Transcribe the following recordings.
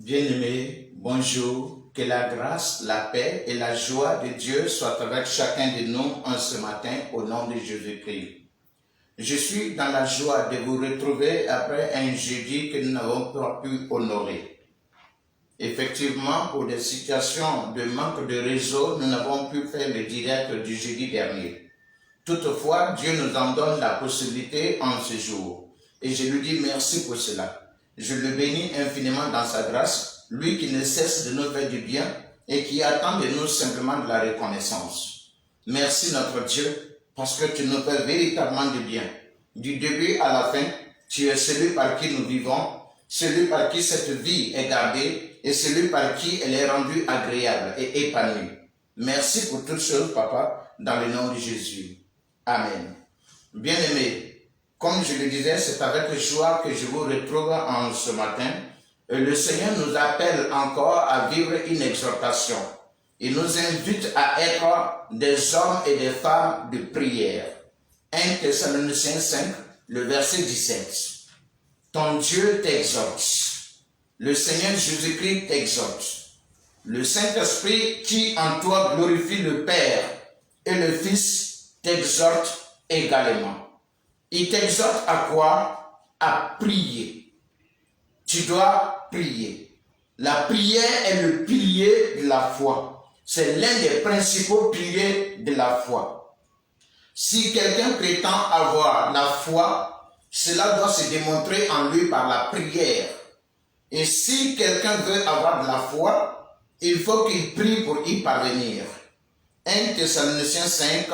Bien-aimés, bonjour, que la grâce, la paix et la joie de Dieu soient avec chacun de nous en ce matin au nom de Jésus-Christ. Je suis dans la joie de vous retrouver après un jeudi que nous n'avons pas pu honorer. Effectivement, pour des situations de manque de réseau, nous n'avons pu faire le direct du jeudi dernier. Toutefois, Dieu nous en donne la possibilité en ce jour. Et je lui dis merci pour cela. Je le bénis infiniment dans sa grâce, lui qui ne cesse de nous faire du bien et qui attend de nous simplement de la reconnaissance. Merci notre Dieu, parce que tu nous fais véritablement du bien. Du début à la fin, tu es celui par qui nous vivons, celui par qui cette vie est gardée et celui par qui elle est rendue agréable et épanouie. Merci pour toutes choses, Papa, dans le nom de Jésus. Amen. Bien-aimés, comme je le disais, c'est avec joie que je vous retrouve en ce matin. Le Seigneur nous appelle encore à vivre une exhortation. Il nous invite à être des hommes et des femmes de prière. 1 Thessaloniciens 5, le verset 17. Ton Dieu t'exhorte. Le Seigneur Jésus-Christ t'exhorte. Le Saint-Esprit qui en toi glorifie le Père et le Fils t'exhorte également. Il t'exhorte à quoi? À prier. Tu dois prier. La prière est le pilier de la foi. C'est l'un des principaux piliers de la foi. Si quelqu'un prétend avoir la foi, cela doit se démontrer en lui par la prière. Et si quelqu'un veut avoir de la foi, il faut qu'il prie pour y parvenir. 1 Thessaloniciens 5,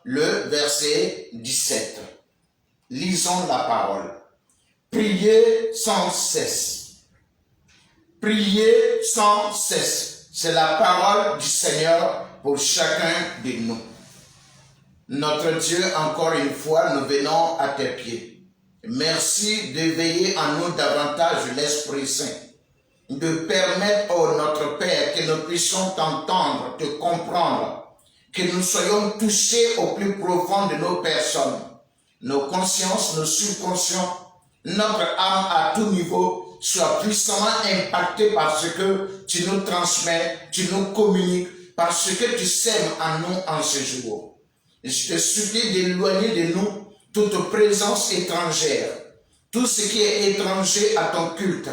le verset 17. Lisons la parole. Priez sans cesse. Priez sans cesse. C'est la parole du Seigneur pour chacun de nous. Notre Dieu, encore une fois, nous venons à tes pieds. Merci d'éveiller en nous davantage l'Esprit Saint. De permettre, oh notre Père, que nous puissions t'entendre, te comprendre, que nous soyons touchés au plus profond de nos personnes. Nos consciences, nos subconscients, notre âme à tout niveau soit puissamment impactée par ce que tu nous transmets, tu nous communiques, par ce que tu sèmes en nous en ce jour. Je te supplie d'éloigner de nous toute présence étrangère, tout ce qui est étranger à ton culte,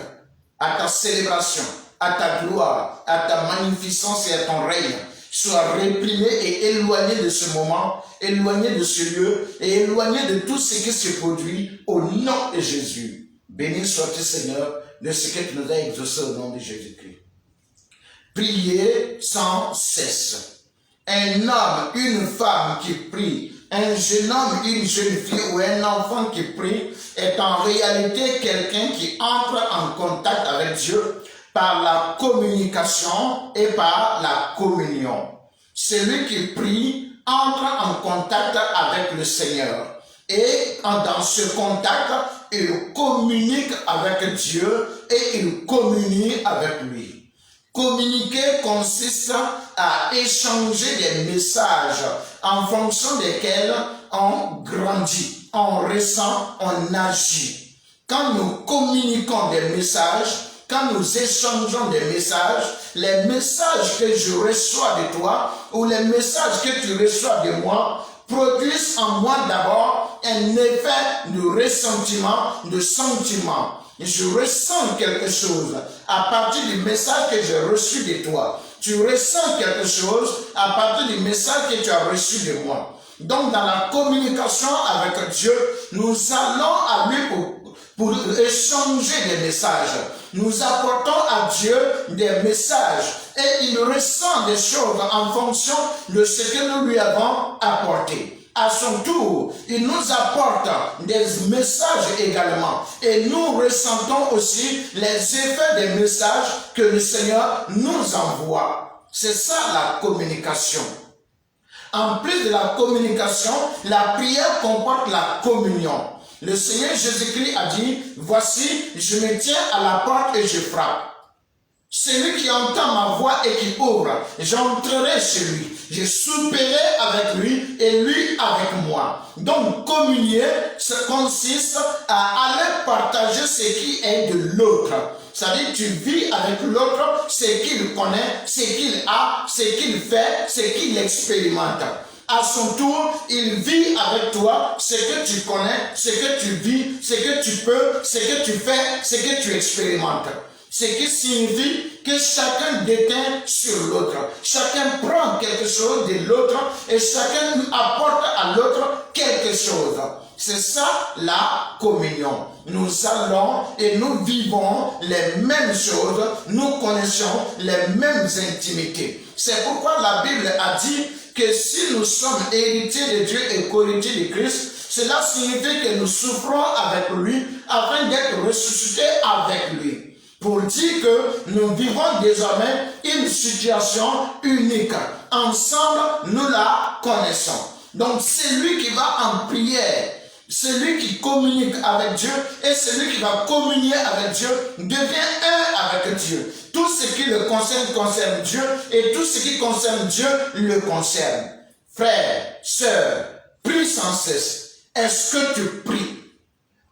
à ta célébration, à ta gloire, à ta magnificence et à ton règne, soit réprimé et éloigné de ce moment, éloigné de ce lieu et éloigné de tout ce qui se produit au nom de Jésus. Béni sois-tu, Seigneur, de ce que tu nous as exaucé au nom de Jésus-Christ. Priez sans cesse. Un homme, une femme qui prie, un jeune homme, une jeune fille ou un enfant qui prie est en réalité quelqu'un qui entre en contact avec Dieu par la communication et par la communion. Celui qui prie entre en contact avec le Seigneur. Et dans ce contact, il communique avec Dieu et il communie avec lui. Communiquer consiste à échanger des messages en fonction desquels on grandit, on ressent, on agit. Quand nous communiquons des messages, quand nous échangeons des messages, les messages que je reçois de toi ou les messages que tu reçois de moi produisent en moi d'abord un effet de ressentiment, de sentiment. Je ressens quelque chose à partir du message que j'ai reçu de toi. Tu ressens quelque chose à partir du message que tu as reçu de moi. Donc dans la communication avec Dieu, nous allons à lui pour échanger des messages. Nous apportons à Dieu des messages et il ressent des choses en fonction de ce que nous lui avons apporté. À son tour, il nous apporte des messages également. Et nous ressentons aussi les effets des messages que le Seigneur nous envoie. C'est ça la communication. En plus de la communication, la prière comporte la communion. Le Seigneur Jésus-Christ a dit, voici, je me tiens à la porte et je frappe. Celui qui entend ma voix et qui ouvre, j'entrerai chez lui. Je souperai avec lui et lui avec moi. Donc, communier, ça consiste à aller partager ce qui est de l'autre. C'est-à-dire, tu vis avec l'autre, ce qu'il connaît, ce qu'il a, ce qu'il fait, ce qu'il expérimente. À son tour, il vit avec toi ce que tu connais, ce que tu vis, ce que tu peux, ce que tu fais, ce que tu expérimentes. Ce qui signifie que chacun déteint sur l'autre. Chacun prend quelque chose de l'autre et chacun apporte à l'autre quelque chose. C'est ça la communion. Nous allons et nous vivons les mêmes choses, nous connaissons les mêmes intimités. C'est pourquoi la Bible a dit que si nous sommes héritiers de Dieu et co-héritiers de Christ, cela signifie que nous souffrons avec lui afin d'être ressuscités avec lui. Pour dire que nous vivons désormais une situation unique. Ensemble, nous la connaissons. Donc, celui qui va en prière, celui qui communique avec Dieu et celui qui va communier avec Dieu devient un avec Dieu. Tout ce qui le concerne Dieu et tout ce qui concerne Dieu le concerne. Frères, sœurs, prie sans cesse. Est-ce que tu pries?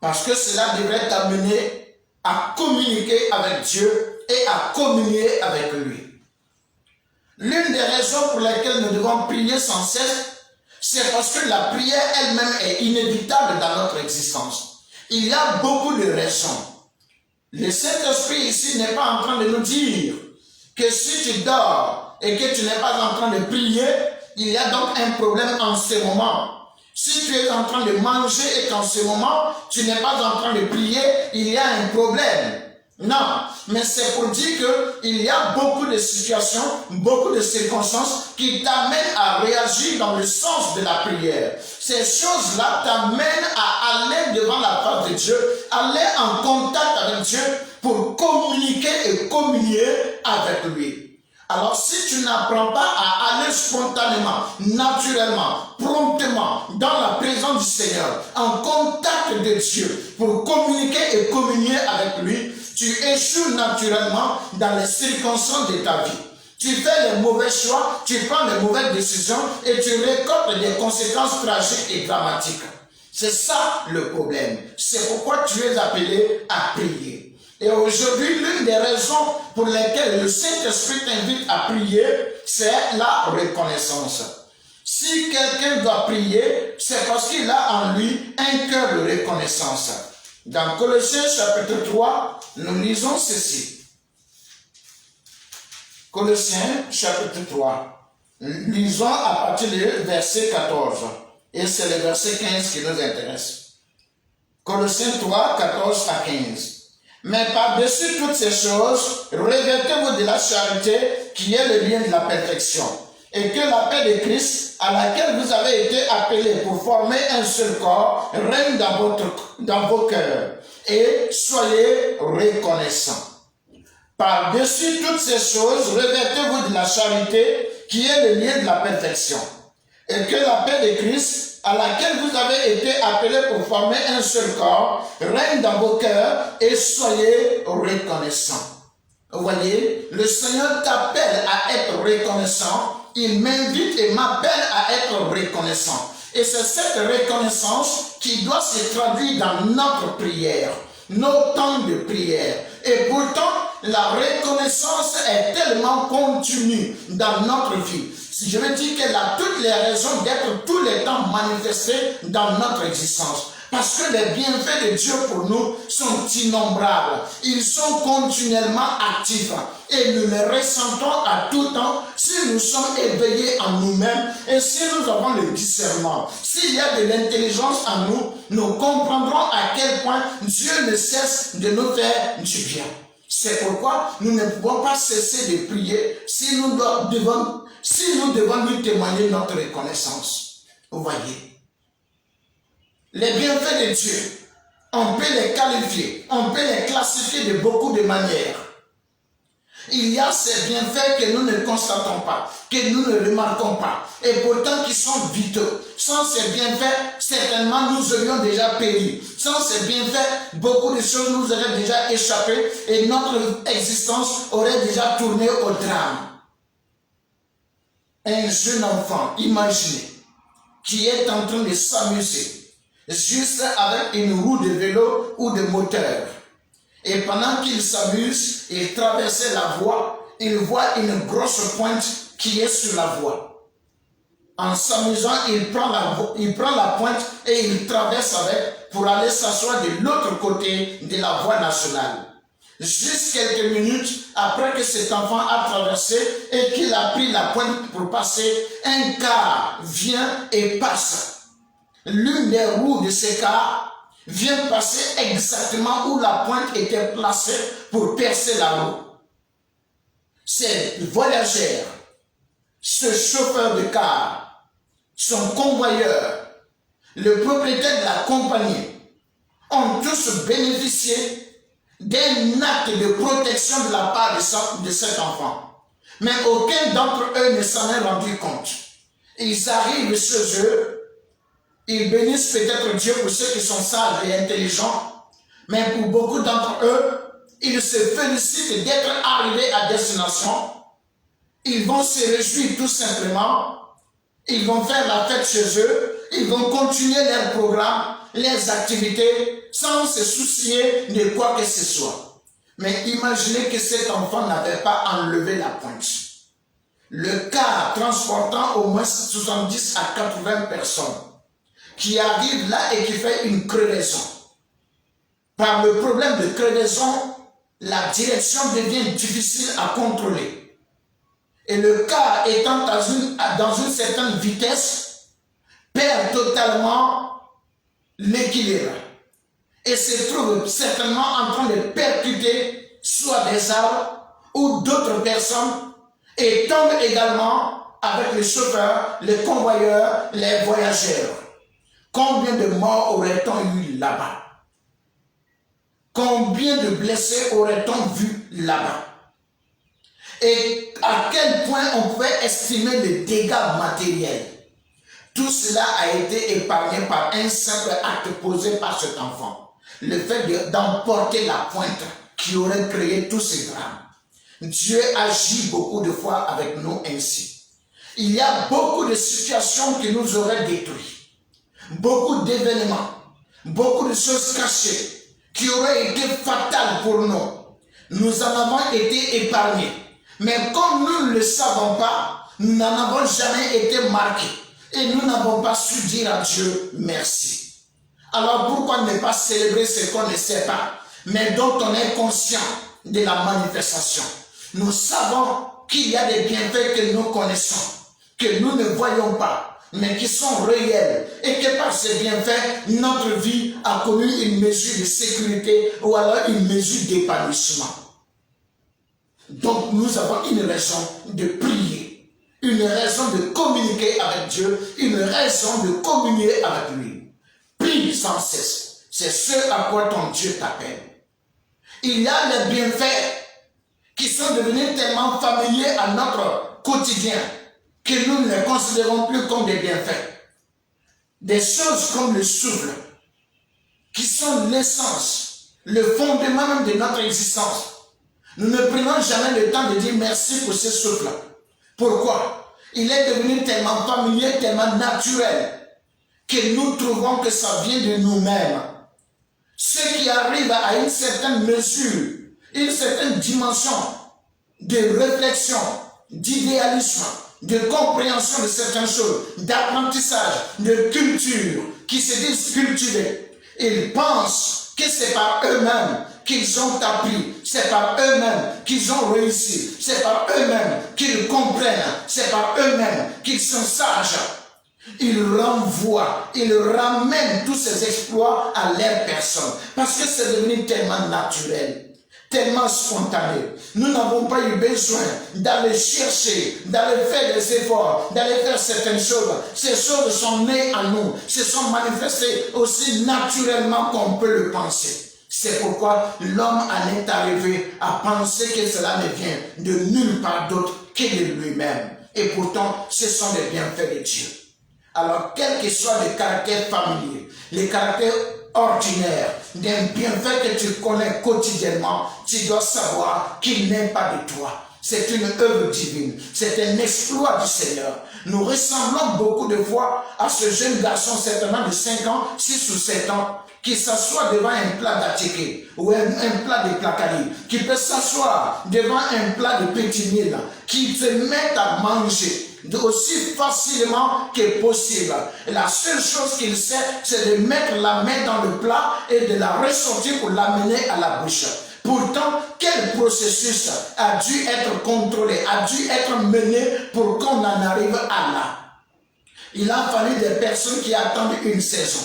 Parce que cela devrait t'amener à communiquer avec Dieu et à communier avec lui. L'une des raisons pour lesquelles nous devons prier sans cesse, c'est parce que la prière elle-même est inévitable dans notre existence. Il y a beaucoup de raisons. Le Saint-Esprit ici n'est pas en train de nous dire que si tu dors et que tu n'es pas en train de prier, il y a donc un problème en ce moment. Si tu es en train de manger et qu'en ce moment, tu n'es pas en train de prier, il y a un problème. Non, mais c'est pour dire qu'il y a beaucoup de situations, beaucoup de circonstances qui t'amènent à réagir dans le sens de la prière. Ces choses-là t'amènent à aller devant la face de Dieu, aller en contact avec Dieu pour communiquer et communier avec lui. Alors, si tu n'apprends pas à aller spontanément, naturellement, promptement, dans la présence du Seigneur, en contact de Dieu, pour communiquer et communier avec lui, tu échoues naturellement dans les circonstances de ta vie. Tu fais les mauvais choix, tu prends les mauvaises décisions et tu récoltes des conséquences tragiques et dramatiques. C'est ça le problème. C'est pourquoi tu es appelé à prier. Et aujourd'hui, l'une des raisons pour lesquelles le Saint-Esprit t'invite à prier, c'est la reconnaissance. Si quelqu'un doit prier, c'est parce qu'il a en lui un cœur de reconnaissance. Dans Colossiens chapitre 3, nous lisons ceci. Colossiens chapitre 3. Lisons à partir du verset 14. Et c'est le verset 15 qui nous intéresse. Colossiens 3, 14 à 15. Mais par-dessus toutes ces choses, revêtez-vous de la charité qui est le lien de la perfection. Et que la paix de Christ, à laquelle vous avez été appelés pour former un seul corps, règne dans vos cœurs. Et soyez reconnaissants. Par-dessus toutes ces choses, revêtez-vous de la charité qui est le lien de la perfection. Et que la paix de Christ, à laquelle vous avez été appelés pour former un seul corps, règne dans vos cœurs et soyez reconnaissants. Vous voyez, le Seigneur t'appelle à être reconnaissant, il m'invite et m'appelle à être reconnaissant. Et c'est cette reconnaissance qui doit se traduire dans notre prière, nos temps de prière. Et pourtant, la reconnaissance est tellement continue dans notre vie. Je veux dire qu'elle a toutes les raisons d'être tous les temps manifestée dans notre existence. Parce que les bienfaits de Dieu pour nous sont innombrables. Ils sont continuellement actifs. Et nous les ressentons à tout temps si nous sommes éveillés en nous-mêmes et si nous avons le discernement. S'il y a de l'intelligence en nous, nous comprendrons à quel point Dieu ne cesse de nous faire du bien. C'est pourquoi nous ne pouvons pas cesser de prier si nous devons lui témoigner notre reconnaissance. Vous voyez, les bienfaits de Dieu, on peut les qualifier, on peut les classifier de beaucoup de manières. Il y a ces bienfaits que nous ne constatons pas, que nous ne remarquons pas, et pourtant qui sont vitaux. Sans ces bienfaits, certainement nous aurions déjà péri. Sans ces bienfaits, beaucoup de choses nous auraient déjà échappé et notre existence aurait déjà tourné au drame. un jeune enfant, imaginez, qui est en train de s'amuser, juste avec une roue de vélo ou de moteur. Et pendant qu'il s'amuse, il traversait la voie, il voit une grosse pointe qui est sur la voie. En s'amusant, il prend la pointe et il traverse avec pour aller s'asseoir de l'autre côté de la voie nationale. Juste quelques minutes après que cet enfant a traversé et qu'il a pris la pointe pour passer, un car vient et passe. L'une des roues de ce car vient passer exactement où la pointe était placée pour percer la roue. Ces voyageurs, ce chauffeur de car, son convoyeur, le propriétaire de la compagnie, ont tous bénéficié d'un acte de protection de la part de cet enfant. Mais aucun d'entre eux ne s'en est rendu compte. Ils arrivent chez eux, ils bénissent peut-être Dieu pour ceux qui sont sages et intelligents, mais pour beaucoup d'entre eux, ils se félicitent d'être arrivés à destination. Ils vont se réjouir tout simplement. Ils vont faire la fête chez eux. Ils vont continuer leur programme, leurs activités, sans se soucier de quoi que ce soit. Mais imaginez que cet enfant n'avait pas enlevé la pointe. Le car transportant au moins 70 à 80 personnes qui arrivent là et qui fait une crevaison. Par le problème de crevaison, la direction devient difficile à contrôler. Et le car étant dans une certaine vitesse, perd totalement l'équilibre et se trouve certainement en train de percuter soit des arbres ou d'autres personnes et tombe également avec les chauffeurs, les convoyeurs, les voyageurs. Combien de morts aurait-on eu là-bas? Combien de blessés aurait-on vu là-bas? Et à quel point on pouvait estimer les dégâts matériels? Tout cela a été épargné par un simple acte posé par cet enfant. Le fait d'emporter la pointe qui aurait créé tous ces drames. Dieu agit beaucoup de fois avec nous ainsi. Il y a beaucoup de situations qui nous auraient détruits. Beaucoup d'événements, beaucoup de choses cachées qui auraient été fatales pour nous. Nous en avons été épargnés. Mais comme nous ne le savons pas, nous n'en avons jamais été marqués. Et nous n'avons pas su dire à Dieu merci. Alors pourquoi ne pas célébrer ce qu'on ne sait pas, mais dont on est conscient de la manifestation? Nous savons qu'il y a des bienfaits que nous connaissons, que nous ne voyons pas, mais qui sont réels. Et que par ces bienfaits, notre vie a connu une mesure de sécurité ou alors une mesure d'épanouissement. Donc nous avons une raison de prier. Une raison de communiquer avec Dieu, une raison de communier avec lui. Prie sans cesse. C'est ce à quoi ton Dieu t'appelle. Il y a les bienfaits qui sont devenus tellement familiers à notre quotidien que nous ne les considérons plus comme des bienfaits. Des choses comme le souffle, qui sont l'essence, le fondement même de notre existence. Nous ne prenons jamais le temps de dire merci pour ce souffle. Pourquoi? Il est devenu tellement familier, tellement naturel, que nous trouvons que ça vient de nous-mêmes. Ceux qui arrivent à une certaine mesure, une certaine dimension de réflexion, d'idéalisme, de compréhension de certaines choses, d'apprentissage, de culture, qui se disent cultivés, ils pensent que c'est par eux-mêmes qu'ils ont appris, c'est par eux-mêmes qu'ils ont réussi, c'est par eux-mêmes qu'ils comprennent, c'est par eux-mêmes qu'ils sont sages. Ils renvoient, ils ramènent tous ces exploits à leur personne, parce que c'est devenu tellement naturel, tellement spontané. Nous n'avons pas eu besoin d'aller chercher, d'aller faire des efforts, d'aller faire certaines choses. Ces choses sont nées en nous, se sont manifestées aussi naturellement qu'on peut le penser. C'est pourquoi l'homme en est arrivé à penser que cela ne vient de nulle part d'autre que de lui-même. Et pourtant, ce sont des bienfaits de Dieu. Alors, quel que soit le caractère familier, le caractère ordinaire d'un bienfait que tu connais quotidiennement, tu dois savoir qu'il n'est pas de toi. c'est une œuvre divine, c'est un exploit du Seigneur. Nous ressemblons beaucoup de fois à ce jeune garçon, certainement de 5 ans, 6 ou 7 ans, qui s'assoit devant un plat d'attiqué ou un plat de placali, qui peut s'asseoir devant un plat de petit mille, qui se met à manger aussi facilement que possible. Et la seule chose qu'il sait, c'est de mettre la main dans le plat et de la ressortir pour l'amener à la bouche. Pourtant, quel processus a dû être contrôlé, a dû être mené pour qu'on en arrive à là. Il a fallu des personnes qui attendent une saison,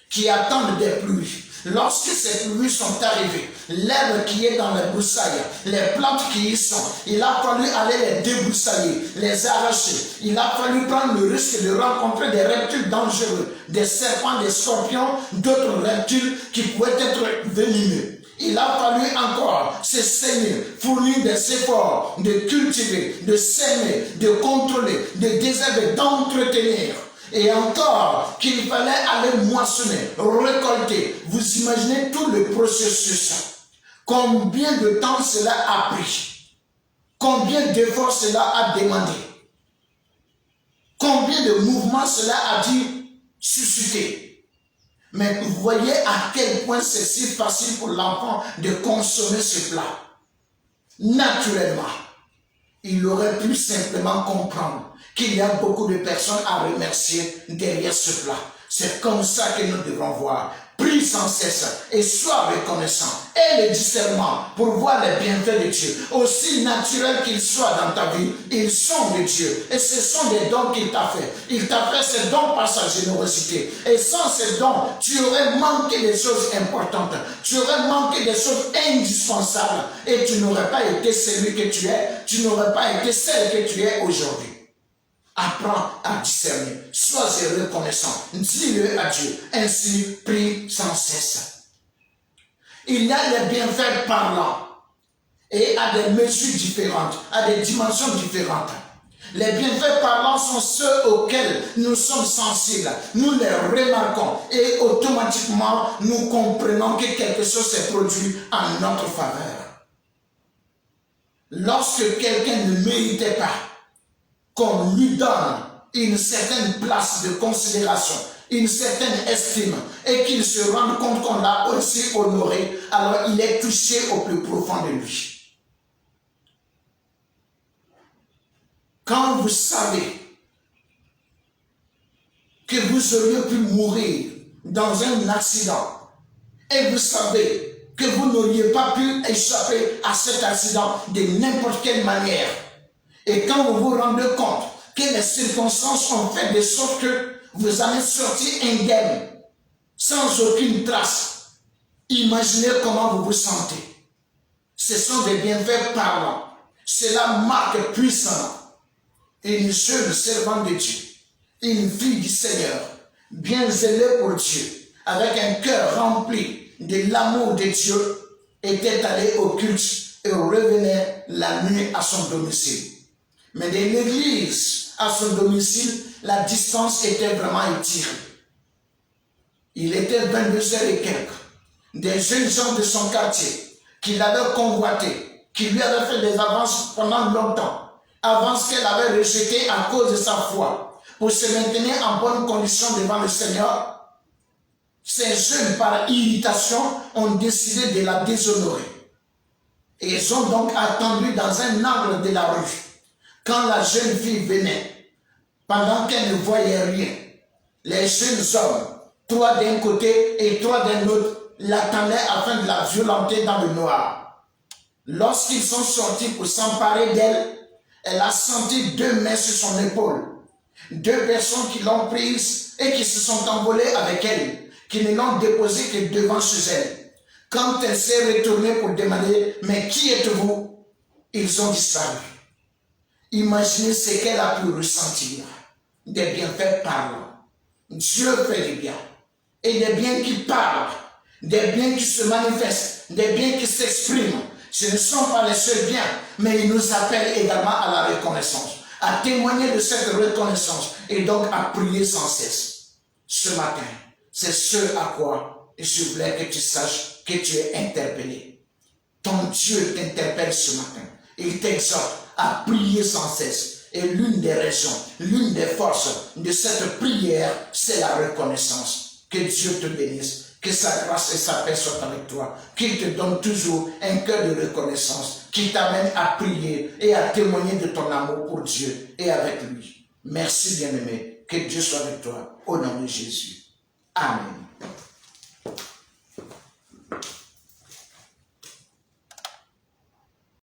qui attendent des pluies. Lorsque ces pluies sont arrivées, l'herbe qui est dans les broussailles, les plantes qui y sont, il a fallu aller les débroussailler, les arracher. Il a fallu prendre le risque de rencontrer des reptiles dangereux, des serpents, des scorpions, d'autres reptiles qui pouvaient être venimeux. Il a fallu encore se saigner, fournir des efforts, de cultiver, de s'aimer, de contrôler, de désherber, d'entretenir. Et encore qu'il fallait aller moissonner, récolter. Vous imaginez tout le processus. Combien de temps cela a pris? Combien d'efforts cela a demandé? Combien de mouvements cela a dû susciter? Mais vous voyez à quel point c'est si facile pour l'enfant de consommer ce plat. Naturellement, il aurait pu simplement comprendre qu'il y a beaucoup de personnes à remercier derrière ce plat. C'est comme ça que nous devons voir. Prie sans cesse et sois reconnaissant. Et le discernement pour voir les bienfaits de Dieu. Aussi naturels qu'ils soient dans ta vie, ils sont de Dieu. Et ce sont des dons qu'il t'a fait. Il t'a fait ces dons par sa générosité. Et sans ces dons, tu aurais manqué des choses importantes. Tu aurais manqué des choses indispensables. Et tu n'aurais pas été celui que tu es. Tu n'aurais pas été celle que tu es aujourd'hui. Apprends à discerner. Sois reconnaissant. Dis-le à Dieu. Ainsi, prie sans cesse. Il y a les bienfaits parlants et à des mesures différentes, à des dimensions différentes. Les bienfaits parlants sont ceux auxquels nous sommes sensibles. Nous les remarquons et automatiquement nous comprenons que quelque chose s'est produit en notre faveur. Lorsque quelqu'un ne méritait pas qu'on lui donne une certaine place de considération, une certaine estime, et qu'il se rende compte qu'on l'a aussi honoré, alors il est touché au plus profond de lui. Quand vous savez que vous auriez pu mourir dans un accident, et vous savez que vous n'auriez pas pu échapper à cet accident de n'importe quelle manière, et quand vous vous rendez compte que les circonstances ont fait de sorte que vous allez sortir indemne, sans aucune trace, imaginez comment vous vous sentez. Ce sont des bienfaits parlants. Cela marque puissamment une jeune servante de Dieu, une fille du Seigneur, bien zélée pour Dieu, avec un cœur rempli de l'amour de Dieu, était allée au culte et revenait la nuit à son domicile. Mais de l'église à son domicile, la distance était vraiment étirée. Il était 22h et quelques. Des jeunes gens de son quartier qui l'avaient convoité, qui lui avaient fait des avances pendant longtemps, avances qu'elle avait rejetées à cause de sa foi, pour se maintenir en bonne condition devant le Seigneur. Ces jeunes, par irritation, ont décidé de la déshonorer. Et ils ont donc attendu dans un angle de la rue. Quand la jeune fille venait, pendant qu'elle ne voyait rien, les jeunes hommes, 3 d'un côté et 3 d'un autre, l'attendaient afin de la violenter dans le noir. Lorsqu'ils sont sortis pour s'emparer d'elle, elle a senti 2 mains sur son épaule. 2 personnes qui l'ont prise et qui se sont envolées avec elle, qui ne l'ont déposée que devant chez elle. Quand elle s'est retournée pour demander « Mais qui êtes-vous » ils ont disparu. Imaginez ce qu'elle a pu ressentir. Des bienfaits parlants. Dieu fait du bien. Et des biens qui parlent. Des biens qui se manifestent. Des biens qui s'expriment. Ce ne sont pas les seuls biens, mais il nous appelle également à la reconnaissance. À témoigner de cette reconnaissance. Et donc à prier sans cesse. Ce matin, c'est ce à quoi je voulais que tu saches que tu es interpellé. Ton Dieu t'interpelle ce matin. il t'exhorte à prier sans cesse. Et l'une des raisons, l'une des forces de cette prière, c'est la reconnaissance. Que Dieu te bénisse. Que sa grâce et sa paix soient avec toi. Qu'il te donne toujours un cœur de reconnaissance qui t'amène à prier et à témoigner de ton amour pour Dieu et avec lui. Merci bien-aimé. Que Dieu soit avec toi. Au nom de Jésus. Amen.